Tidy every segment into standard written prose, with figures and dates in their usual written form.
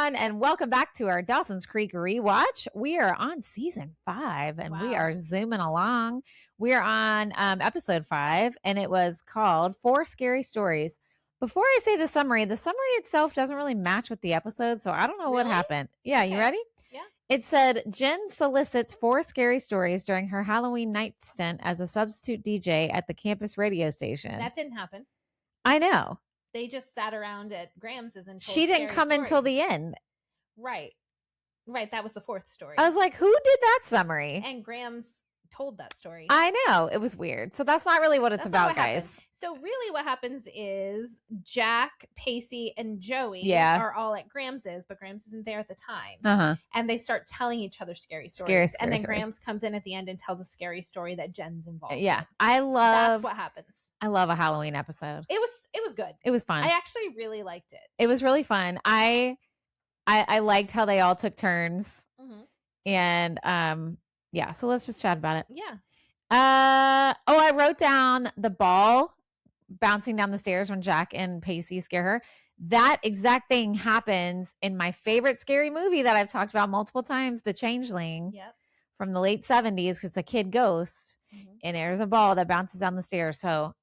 everyone, and welcome back to our Dawson's Creek rewatch. We are on season 5, and we are zooming along. We are on episode 5, and it was called 4 Scary Stories. Before I say the summary itself doesn't really match with the episode, so I don't know what happened. Yeah, okay. You ready? Yeah. It said, Jen solicits 4 scary stories during her Halloween night stint as a substitute DJ at the campus radio station. That didn't happen. I know. They just sat around at Grams's and told she didn't come stories. until the end. Right. That was the 4th story. I was like, who did that summary? And Grams told that story. I know. It was weird. So that's not really what it's about, guys. Happened. So really what happens is Jack, Pacey, and Joey are all at Grams's, but Grams isn't there at the time. And they start telling each other scary stories. And then Grams comes in at the end and tells a scary story that Jen's involved in. That's what happens. I love a Halloween episode. It was good. It was fun. I actually really liked it. It was really fun. I liked how they all took turns. And so let's just chat about it. Yeah. I wrote down the ball bouncing down the stairs when Jack and Pacey scare her. That exact thing happens in my favorite scary movie that I've talked about multiple times, The Changeling. Yep. From the late 70s, because it's a kid ghost, and there's a ball that bounces down the stairs. So,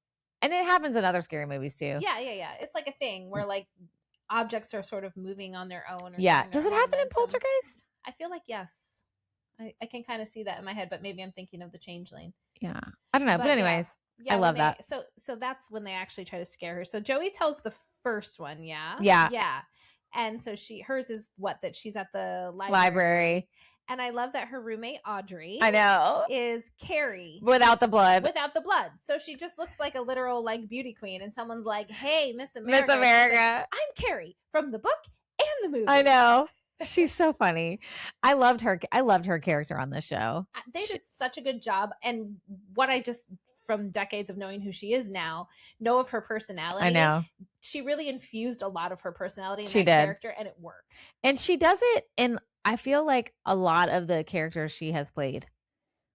and it happens in other scary movies too. Yeah. It's like a thing where like objects are sort of moving on their own. Does it happen in Poltergeist? I feel like yes. I can kind of see that in my head, but maybe I'm thinking of The Changeling. Yeah. I don't know. But anyways, I love that. So that's when they actually try to scare her. So Joey tells the first one. Yeah. Yeah. And so hers is that she's at the library. And I love that her roommate, Audrey, I know, is Carrie. Without the blood. So she just looks like a literal like beauty queen. And someone's like, hey, Miss America. Miss America. Like, I'm Carrie from the book and the movie. I know. She's so funny. I loved her character on this show. They did such a good job. And what I just, from decades of knowing who she is now, know of her personality. I know. She really infused a lot of her personality in that character, and it worked. And she does it in, I feel like, a lot of the characters she has played.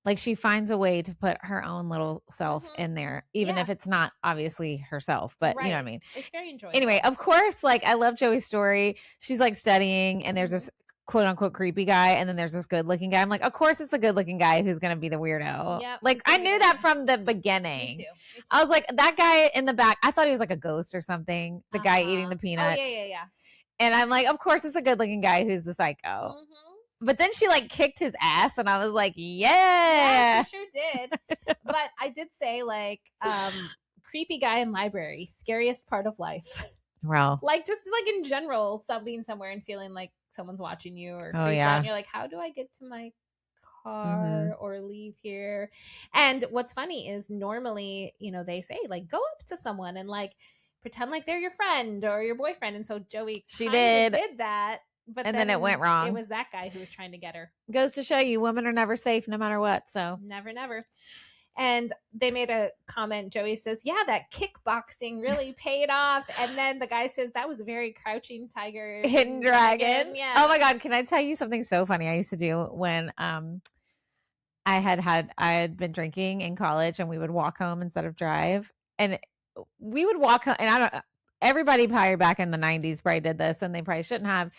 Like, she finds a way to put her own little self in there, even if it's not obviously herself, but you know what I mean? It's very enjoyable. Anyway, of course, like, I love Joey's story. She's like studying, and there's this quote unquote creepy guy, and then there's this good looking guy. I'm like, of course it's the good looking guy who's going to be the weirdo. Yep, like, I knew that from the beginning. Me too. I was like, that guy in the back, I thought he was like a ghost or something. The guy eating the peanuts. Oh, yeah. And I'm like, of course it's a good looking guy who's the psycho. But then she like kicked his ass, and I was like, yeah, she sure did. But I did say like, creepy guy in library, scariest part of life. Well, like just like in general, being somewhere and feeling like someone's watching you or creeped out, and you're like, how do I get to my car or leave here? And what's funny is normally, they say like, go up to someone and like pretend like they're your friend or your boyfriend. And so Joey did that. But then it went wrong. It was that guy who was trying to get her. Goes to show you, women are never safe no matter what. So never. And they made a comment. Joey says, yeah, that kickboxing really paid off. And then the guy says, that was a very Crouching Tiger, Hidden Dragon. Yeah. Oh my God. Can I tell you something so funny I used to do when I had been drinking in college, and we would walk home instead of drive. And we would walk home, and everybody probably back in the 90s probably did this, and they probably shouldn't have.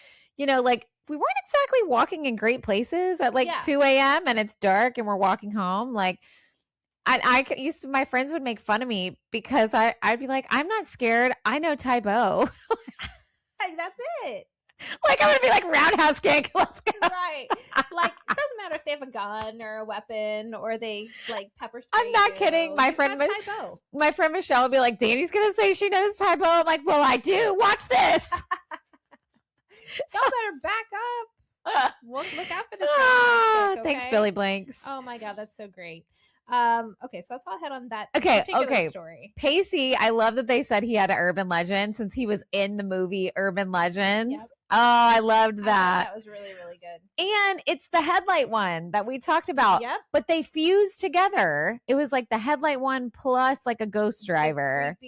Like, we weren't exactly walking in great places at like 2 a.m. and it's dark and we're walking home. Like, my friends would make fun of me because I'd be like, I'm not scared. I know Tybo. Like, that's it. Like, I'm going to be like, roundhouse kick. Let's go. Right. Like, it doesn't matter if they have a gun or a weapon or they like pepper spray. I'm not kidding. My friend Michelle would be like, Danny's going to say she knows Tybo. I'm like, well, I do. Watch this. Y'all better back up. Look out for this. Okay? Thanks, Billy Blanks. Oh my God, that's so great. Okay, so that's all I had on that particular story. Pacey, I love that they said he had an urban legend since he was in the movie Urban Legends. Yep. Oh, I loved that. That was really, really good. And it's the headlight one that we talked about. Yep. But they fused together. It was like the headlight one plus like a ghost driver.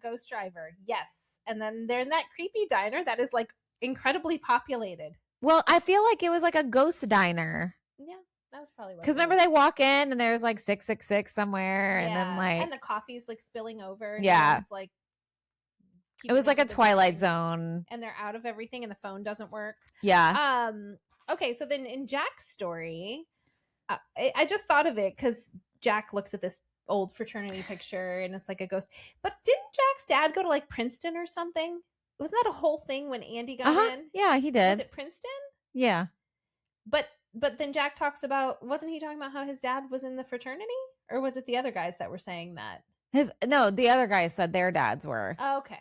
Ghost driver. Yes. And then they're in that creepy diner that is like incredibly populated. Well, I feel like it was like a ghost diner. Yeah, that was probably what. Because remember, they walk in and there's like 666 somewhere, and then like, and the coffee's like spilling over. Yeah, it's like It was like a Twilight Zone. And they're out of everything and the phone doesn't work. Yeah. Okay, so then in Jack's story, I just thought of it because Jack looks at this old fraternity picture and it's like a ghost. But didn't Jack's dad go to like Princeton or something? Wasn't that a whole thing when Andy got in? Yeah, he did. Was it Princeton? Yeah. But then Jack talks about, wasn't he talking about how his dad was in the fraternity? Or was it the other guys that were saying that? The other guys said their dads were. Oh, okay.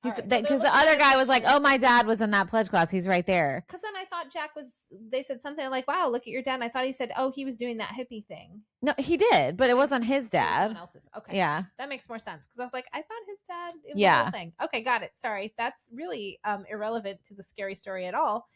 Because the other guy was like, oh, my dad was in that pledge class. He's right there. Because then I thought they said something like, wow, look at your dad. And I thought he said, oh, he was doing that hippie thing. No, he did, but it wasn't his dad. Someone else's. Okay. Yeah. That makes more sense. Because I was like, I thought his dad, it was the whole thing. Okay, got it. Sorry. That's really irrelevant to the scary story at all.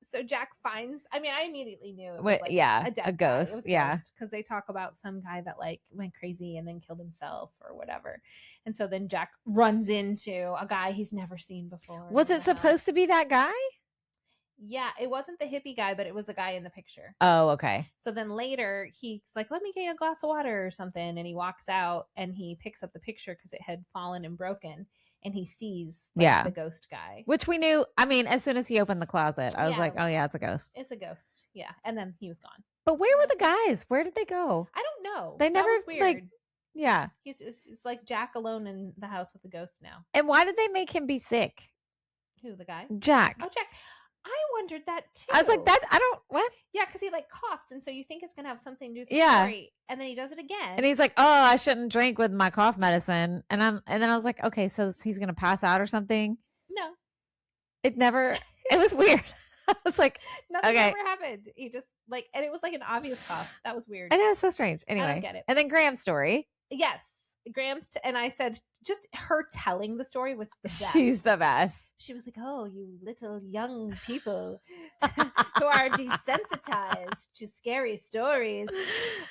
So Jack finds, I mean, I immediately knew it was a ghost. It was a ghost because they talk about some guy that like went crazy and then killed himself or whatever. And so then Jack runs into a guy he's never seen before. Was it supposed to be that guy? Yeah, it wasn't the hippie guy, but it was a guy in the picture. Oh, okay. So then later he's like, let me get you a glass of water or something. And he walks out and he picks up the picture because it had fallen and broken. And he sees the ghost guy. Which we knew, I mean, as soon as he opened the closet, I was like, oh yeah, it's a ghost. It's a ghost. Yeah. And then he was gone. But where were the guys? Where did they go? I don't know. They never, that was weird. like, yeah. It's like Jack alone in the house with the ghost now. And why did they make him be sick? Who, the guy? Jack. Oh, Jack. I wondered that too. I was like, what? Yeah, because he like coughs, and so you think it's gonna have something to do with the story, and then he does it again, and he's like, "Oh, I shouldn't drink with my cough medicine," and then I was like, "Okay, so he's gonna pass out or something?" No, it never. It was weird. I was like, nothing ever happened. He just like, and it was like an obvious cough. That was weird. I know, it's so strange. Anyway, I don't get it. And then Graham's story. Yes, Graham's, and I said, just her telling the story was the best. She's the best. She was like, oh, you little young people who are desensitized to scary stories.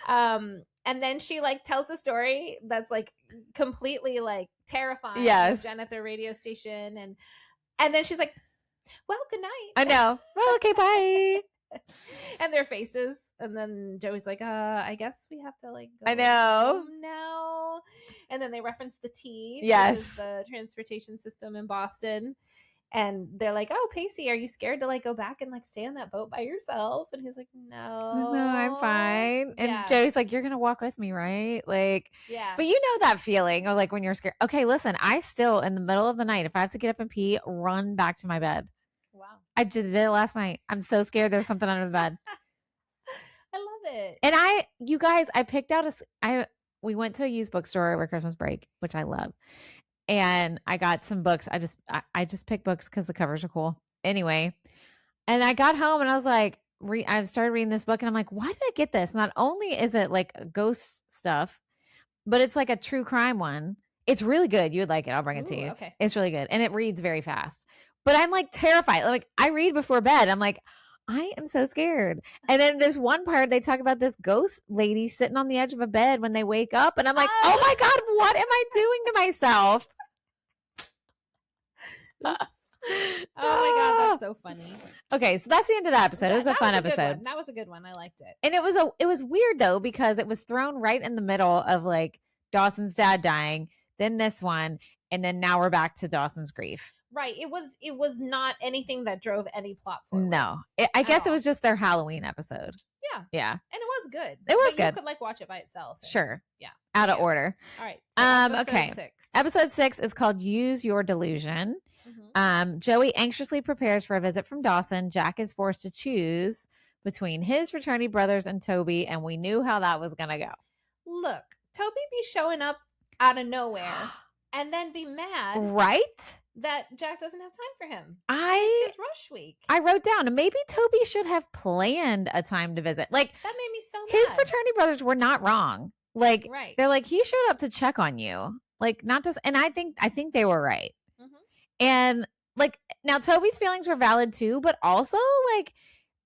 And then she like tells a story that's like completely like terrifying. Yes. Jen at the radio station. And then she's like, well, good night. I know. Well, okay, bye. And their faces. And then Joey's like, I guess we have to like go I know now. And then they reference the T. Yes. Which is the transportation system in Boston. And they're like, oh, Pacey, are you scared to like go back and like stay on that boat by yourself? And he's like, no, I'm fine. And Joey's like, you're going to walk with me, right? Like, yeah. But you know that feeling of like when you're scared. Okay, listen, I still in the middle of the night, if I have to get up and pee, run back to my bed. Wow. I just did it last night. I'm so scared there's something under the bed. I love it. And you guys, I picked out we went to a used bookstore over Christmas break, which I love. And I got some books. I just picked books because the covers are cool. Anyway, and I got home and I was like, I started reading this book and I'm like, why did I get this? Not only is it like ghost stuff, but it's like a true crime one. It's really good. You would like it. I'll bring it to you. Okay. It's really good. And it reads very fast. But I'm like terrified. Like I read before bed. I'm like, I am so scared. And then there's one part they talk about this ghost lady sitting on the edge of a bed when they wake up. And I'm like, oh my God, what am I doing to myself? Oops. Oh my God, that's so funny. Okay, so that's the end of that episode. It was a fun episode. That was a good one. I liked it. And it was weird though, because it was thrown right in the middle of like Dawson's dad dying, then this one, and then now we're back to Dawson's grief. Right. It was not anything that drove any plot forward. No. I guess it was just their Halloween episode. Yeah. Yeah. And it was good. It was good. You could like watch it by itself. Sure. Yeah. Out of order. All right. So okay. 6. Episode 6 is called Use Your Delusion. Mm-hmm. Joey anxiously prepares for a visit from Dawson. Jack is forced to choose between his fraternity brothers and Tobey, and we knew how that was going to go. Look, Tobey be showing up out of nowhere and then be mad. Right? That Jack doesn't have time for him. It's his rush week. I wrote down, maybe Tobey should have planned a time to visit. Like that made me so mad. His fraternity brothers were not wrong. Like right. They're like, he showed up to check on you. Like not just, and I think they were right. Mm-hmm. And like now Tobey's feelings were valid too, but also like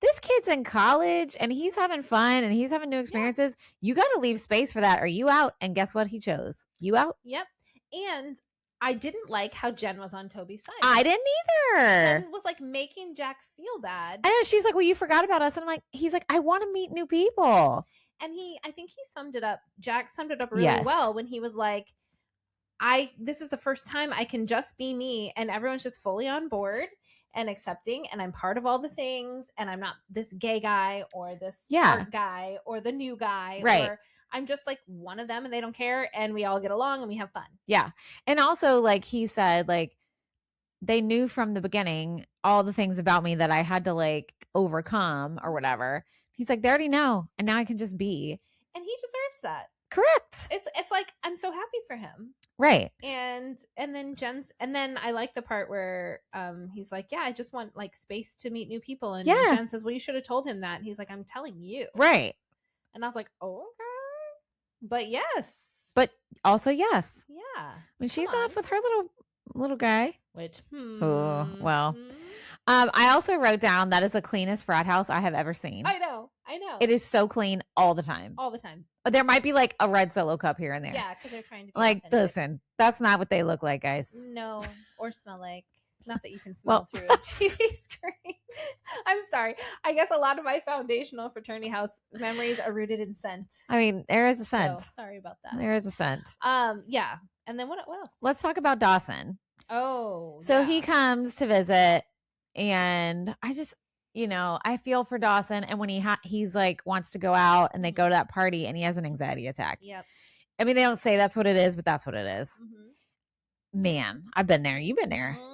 this kid's in college and he's having fun and he's having new experiences. Yeah. You got to leave space for that or you out. And guess what? He chose you out. Yep. And I didn't like how Jen was on Tobey's side. I didn't either. Jen was like making Jack feel bad. I know. She's like, well, you forgot about us. And I'm like, he's like, I want to meet new people. And I think he summed it up. Jack summed it up really well when he was like, this is the first time I can just be me, and everyone's just fully on board and accepting, and I'm part of all the things, and I'm not this gay guy or this art guy or the new guy, right? Or I'm just like one of them, and they don't care, and we all get along and we have fun. Yeah. And also, like he said, like they knew from the beginning all the things about me that I had to like overcome or whatever. He's like, they already know, and now I can just be. And he deserves that. Correct. It's like, I'm so happy for him. Right. And then I like the part where he's like, yeah, I just want like space to meet new people. And Jen says, well, you should have told him that. And he's like, I'm telling you. Right. And I was like, oh, okay. But yes. But also yes. Yeah. When she's off with her little guy. Which oh, well. I also wrote down that is the cleanest frat house I have ever seen. I know. It is so clean all the time. All the time. There might be like a red Solo cup here and there. Yeah, because they're trying to be like, authentic. listen, that's not what they look like, guys. No, or smell like. Not that you can smell through a TV screen. I'm sorry. I guess a lot of my foundational fraternity house memories are rooted in scent. I mean, there is a scent. So, sorry about that. There is a scent. Yeah. And then what else? Let's talk about Dawson. Oh. So he comes to visit, and I just, I feel for Dawson. And when he's like wants to go out, and they go to that party, and he has an anxiety attack. Yep. I mean, they don't say that's what it is, but that's what it is. Mm-hmm. Man, I've been there. You've been there. Mm-hmm.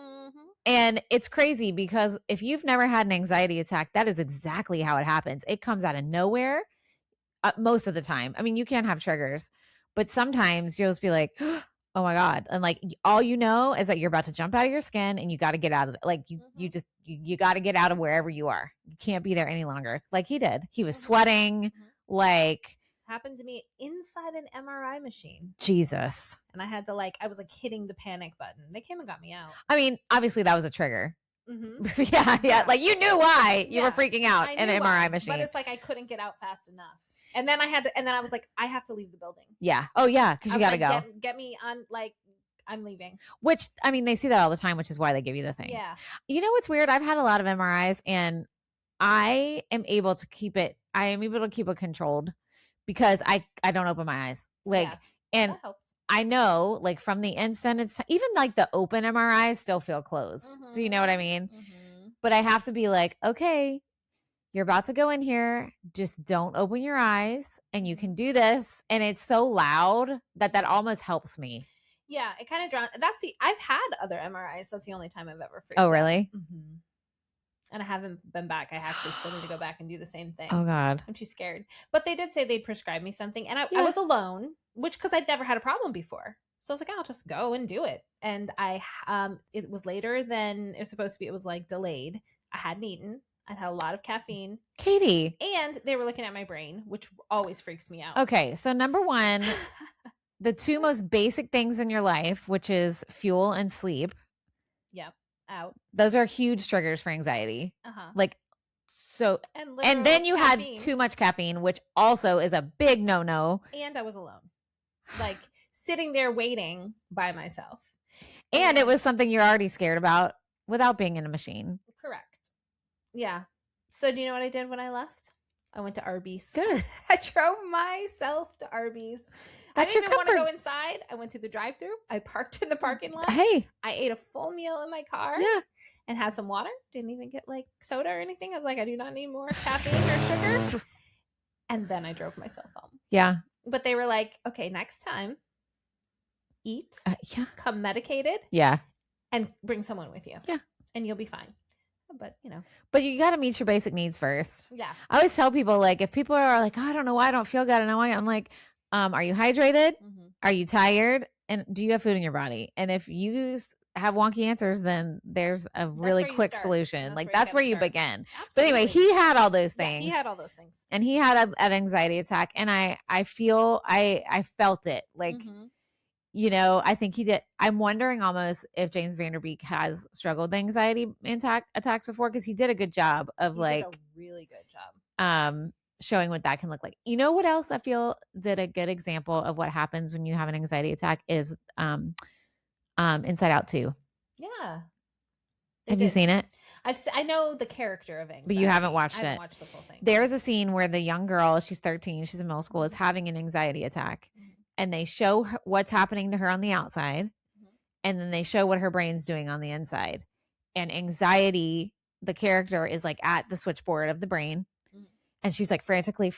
And it's crazy because if you've never had an anxiety attack, that is exactly how it happens. It comes out of nowhere most of the time. I mean, you can have triggers, but sometimes you'll just be like, oh my God. And like, all you know is that you're about to jump out of your skin, and you got to get out of it. Like you got to get out of wherever you are. You can't be there any longer. Like he did. He was sweating. Like, happened to me inside an MRI machine. Jesus. And I had to I was like hitting the panic button. They came and got me out. I mean, obviously that was a trigger. Mm-hmm. yeah. Like you knew why you were freaking out in an MRI machine. But it's like I couldn't get out fast enough. And then I was like, I have to leave the building. Yeah. Oh yeah. Cause you got to go. Get me on, I'm leaving. Which, I mean, they see that all the time, which is why they give you the thing. Yeah. You know what's weird? I've had a lot of MRIs, and I am able to keep it controlled because I don't open my eyes. And that helps. I know, like, from the instant, it's even like the open MRIs still feel closed. Mm-hmm. Do you know what I mean? Mm-hmm. But I have to be like, okay, you're about to go in here. Just don't open your eyes, and you can do this. And it's so loud that almost helps me. Yeah, it kind of draws. I've had other MRIs. That's the only time I've ever freaked out. Oh, really? Mm-hmm. And I haven't been back. I actually still need to go back and do the same thing. Oh, God. I'm too scared. But they did say they'd prescribe me something. And I was alone, because I'd never had a problem before. So I was like, I'll just go and do it. And it was later than it was supposed to be. It was like delayed. I hadn't eaten. I'd had a lot of caffeine. Katie. And they were looking at my brain, which always freaks me out. Okay. So number one, the two most basic things in your life, which is fuel and sleep. Yep. Out. Those are huge triggers for anxiety. Like, so, and then you had too much caffeine, which also is a big no-no. And I was alone, like sitting there waiting by myself. And it was something you're already scared about without being in a machine. Correct. Yeah. So do you know what I did when I left? I went to Arby's. Good. I drove myself to Arby's. I didn't even want to go inside. I went through the drive-thru. I parked in the parking lot. Hey. I ate a full meal in my car. Yeah. And had some water. Didn't even get like soda or anything. I was like, I do not need more caffeine or sugar. And then I drove myself home. Yeah. But they were like, okay, next time, eat. Yeah. Come medicated. Yeah. And bring someone with you. Yeah. And you'll be fine. But you got to meet your basic needs first. Yeah. I always tell people, like, if people are like, oh, I don't know why I don't feel good. And I'm like, are you hydrated? Mm-hmm. Are you tired? And do you have food in your body? And if you have wonky answers, then there's a really quick solution. That's where you begin. Absolutely. But anyway, he had all those things. Yeah, he had all those things. And he had an anxiety attack. And I felt it. Like, I think he did. I'm wondering almost if James Vanderbeek has struggled with anxiety attacks before, because he did a good job of did a really good job. Showing what that can look like. You know what else I feel did a good example of what happens when you have an anxiety attack is Inside Out 2. Yeah. Have you seen it? I know the character of anxiety. But you haven't watched it. I haven't watched the full thing. There's a scene where the young girl, she's 13, she's in middle school, is having an anxiety attack. and they show her what's happening to her on the outside, and then they show what her brain's doing on the inside. And anxiety, the character is like at the switchboard of the brain, and she's like frantically,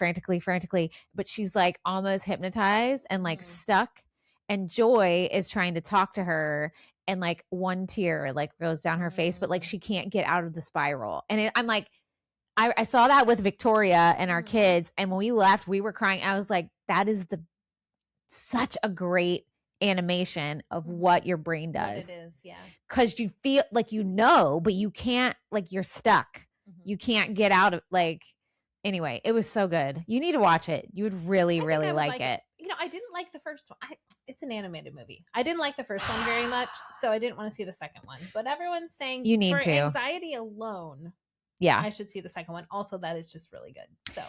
but she's like almost hypnotized and like stuck. And Joy is trying to talk to her, and like one tear like goes down her face, but like she can't get out of the spiral. And I'm like, I saw that with Victoria and our kids, and when we left, we were crying. I was like, that is such a great animation of what your brain does. What it is, yeah. Because you feel like but you can't, like you're stuck. You can't get out of like. Anyway, it was so good. You need to watch it. You would really, really like it. You know, I didn't like the first one. It's an animated movie. I didn't like the first one very much, so I didn't want to see the second one. But everyone's saying you need for to. anxiety alone. Yeah, I should see the second one. Also, that is just really good. So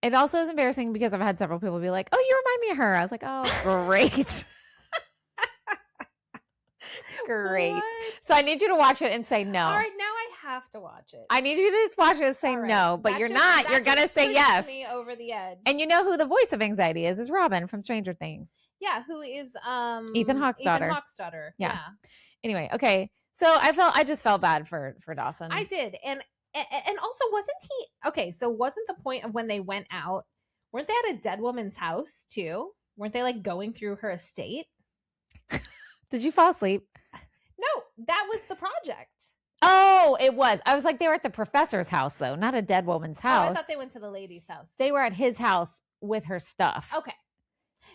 it also is embarrassing because I've had several people be like, "Oh, you remind me of her." I was like, "Oh, great." Great. What? So I need you to watch it and say no. All right, now I have to watch it. I need you to just watch it and say no, but you're not. You're going to say yes. Me over the edge. And you know who the voice of anxiety is Robin from Stranger Things. Yeah, who is Ethan Hawke's daughter. Yeah. Anyway, okay. So I just felt bad for Dawson. I did. And also wasn't the point of when they went out, weren't they at a dead woman's house too? Weren't they like going through her estate? Did you fall asleep? No, that was the project. Oh, it was. I was like, they were at the professor's house, though, not a dead woman's house. Oh, I thought they went to the lady's house. They were at his house with her stuff. Okay.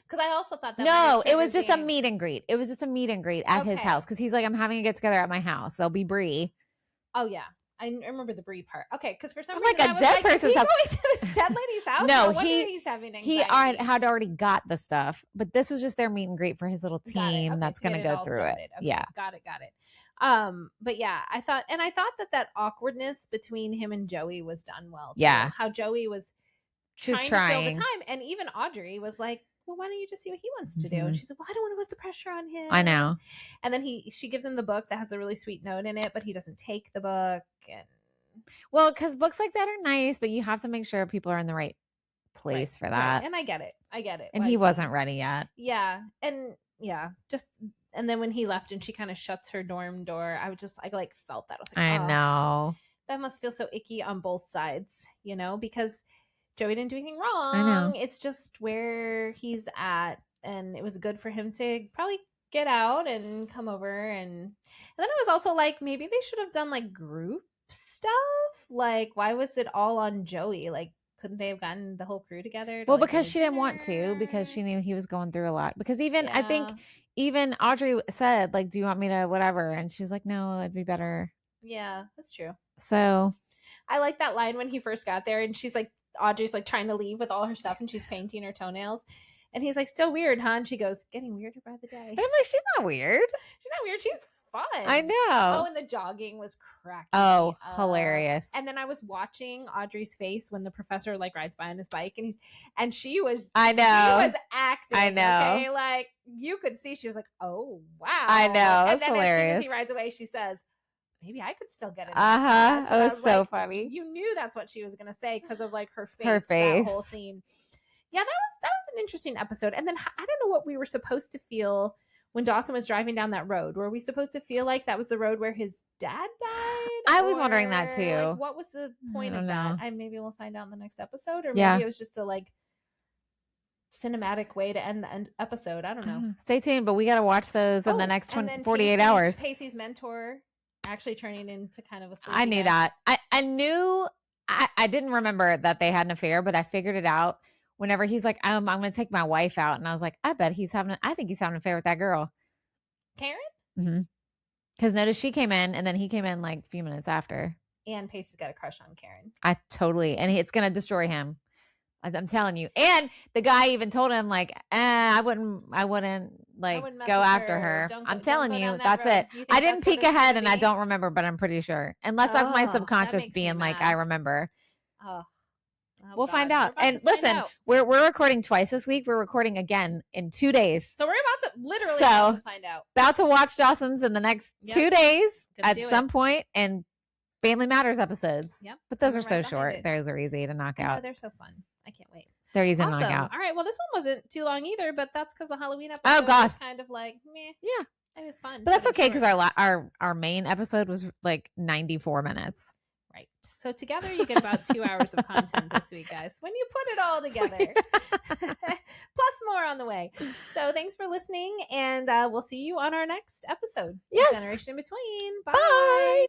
Because I also thought that. No, it was just a meet and greet. It was just a meet and greet at his house. Because he's like, I'm having a get together at my house. There'll be Bree. Oh, yeah. I remember the Bree part. Okay, because for some reason, like a dead person's house. Is he going to this dead lady's house? No, he's having anxiety. He had already got the stuff, but this was just their meet and greet for his little team that's going to go through it. Okay, yeah, got it. But yeah, I thought that awkwardness between him and Joey was done well. Too. Yeah, how Joey was trying to fill the time, and even Audrey was like, well, why don't you just see what he wants to do? And she's like, well, I don't want to put the pressure on him. I know. And then she gives him the book that has a really sweet note in it, but he doesn't take the book. And well, because books like that are nice, but you have to make sure people are in the right place for that. Right. And I get it. And he wasn't ready yet. Yeah. And yeah, and then when he left and she kind of shuts her dorm door, I like felt that. I was like, I know. That must feel so icky on both sides, you know, because Joey didn't do anything wrong. I know. It's just where he's at, and it was good for him to probably get out and come over. And then I was also like, maybe they should have done like group stuff. Like, why was it all on Joey? Like, couldn't they have gotten the whole crew together? Well, because she didn't want to, because she knew he was going through a lot. Because I think even Audrey said, like, do you want me to whatever? And she was like, no, it'd be better. Yeah, that's true. So I like that line when he first got there and she's like, Audrey's like trying to leave with all her stuff and she's painting her toenails. And he's like, still weird, huh? And she goes, getting weirder by the day. And I'm like, she's not weird. She's not weird. She's fun. I know. Oh, and the jogging was cracking. Oh, hilarious. And then I was watching Audrey's face when the professor like rides by on his bike and she was acting. I know. Okay? Like you could see she was like, oh wow. I know. And then hilarious. As soon as he rides away, she says, maybe I could still get it. It was so funny. You knew that's what she was gonna say because of like her face. That whole scene. Yeah, that was an interesting episode. And then I don't know what we were supposed to feel when Dawson was driving down that road. Were we supposed to feel like that was the road where his dad died? I was wondering that too. Like, what was the point of that? Maybe we'll find out in the next episode, or yeah. maybe it was just a like cinematic way to end the episode. I don't know. Stay tuned, but we got to watch those in the next 48 hours. Pacey's mentor actually turning into kind of a I knew that. I knew. I didn't remember that they had an affair, but I figured it out whenever he's like, I'm going to take my wife out. And I was like, I think he's having an affair with that girl. Karen? Mm-hmm. Because notice she came in and then he came in like a few minutes after. And Pacey's got a crush on Karen. And it's going to destroy him. I'm telling you. And the guy even told him like, I wouldn't go after her. I'm telling you, that's it. I didn't peek ahead and I don't remember, but I'm pretty sure. Unless that's my subconscious being like, I remember. Oh, we'll find out. And listen, we're recording twice this week. We're recording again in 2 days. So we're about to literally find out. About to watch Dawson's in the next 2 days at some point, and Family Matters episodes. Yep. But those are so short. Those are easy to knock out. They're so fun. I can't wait. They're easy to knock Awesome. out. All right. Well, this one wasn't too long either, but that's because the Halloween episode was kind of like meh. Yeah. It was fun. But that's okay because our main episode was like 94 minutes. Right. So together you get about 2 hours of content this week, guys, when you put it all together. Plus more on the way. So thanks for listening, and we'll see you on our next episode. Yes. Generation in Between. Bye. Bye.